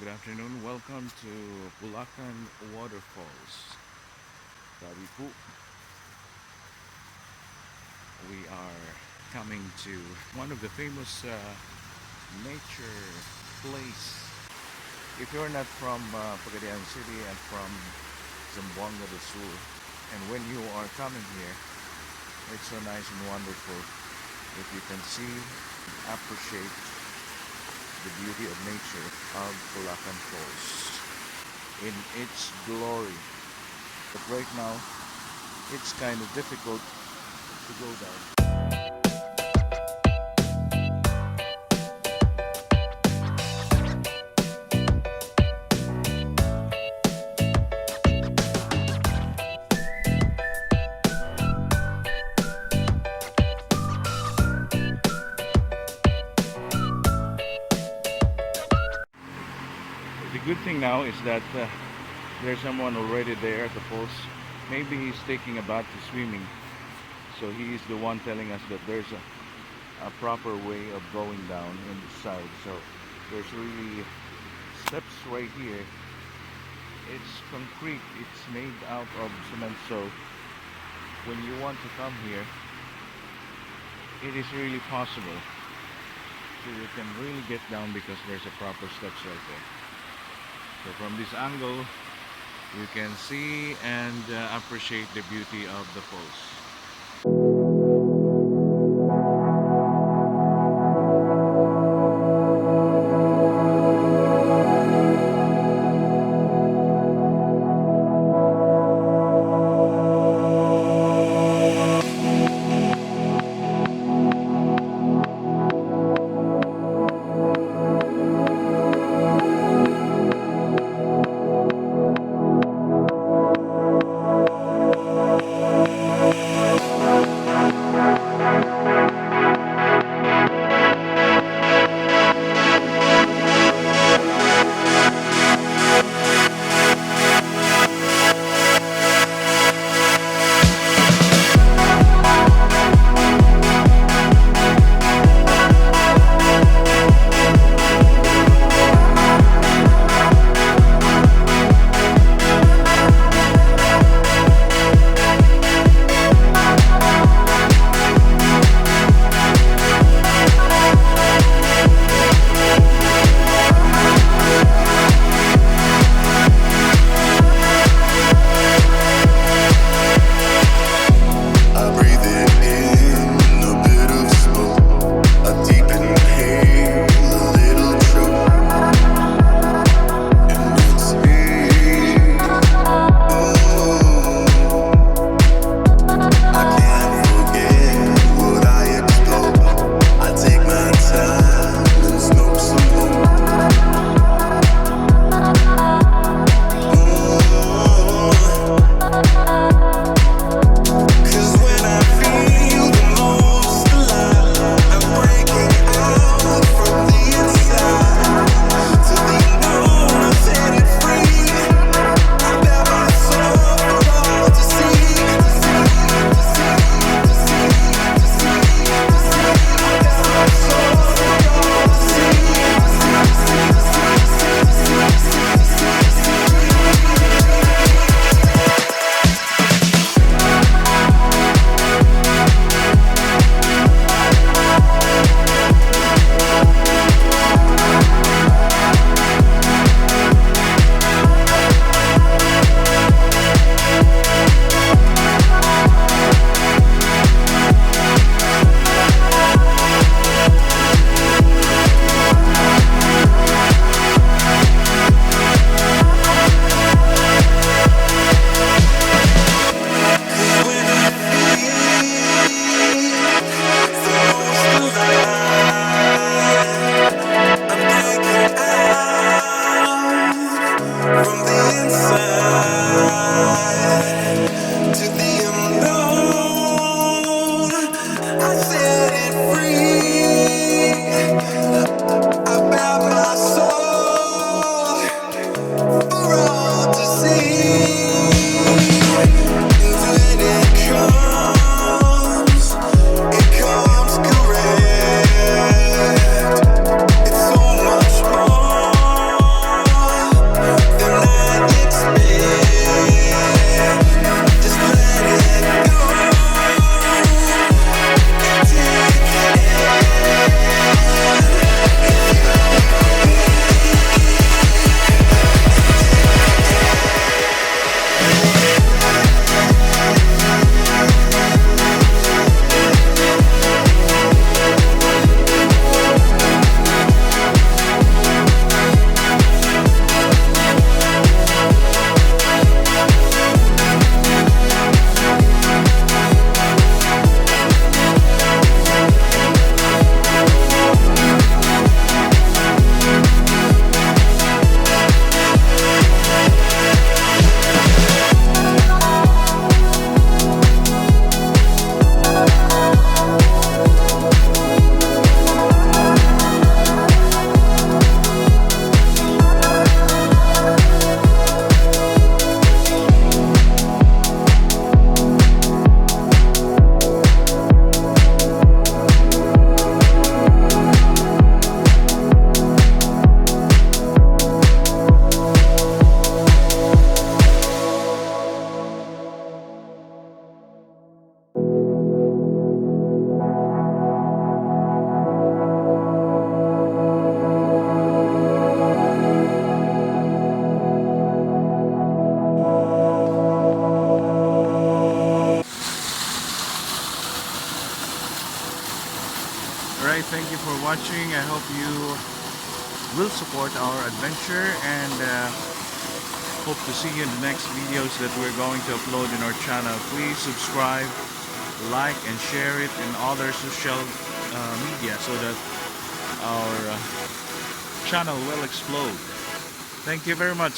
Good afternoon. Welcome to Pulacan Waterfalls. Sabi po, we are coming to one of the famous nature place. If you're not from Pagadian City and from Zamboanga do Sul, and when you are coming here, it's so nice and wonderful if you can see, appreciate the beauty of nature of Pulacan Falls in its glory. But right now, it's kind of difficult to go down. The good thing now is that there's someone already there at the falls. Maybe he's taking a bath to swimming. So he is the one telling us that there's a proper way of going down in the side. So there's really steps right here. It's concrete. It's made out of cement. So when you want to come here, it is really possible. So you can really get down because there's a proper steps right there. So from this angle, you can see and appreciate the beauty of the falls. watching. I hope you will support our adventure, and hope to see you in the next videos that we're going to upload in our channel. Please subscribe, like, and share it in other social media so that our channel will explode. Thank you very much.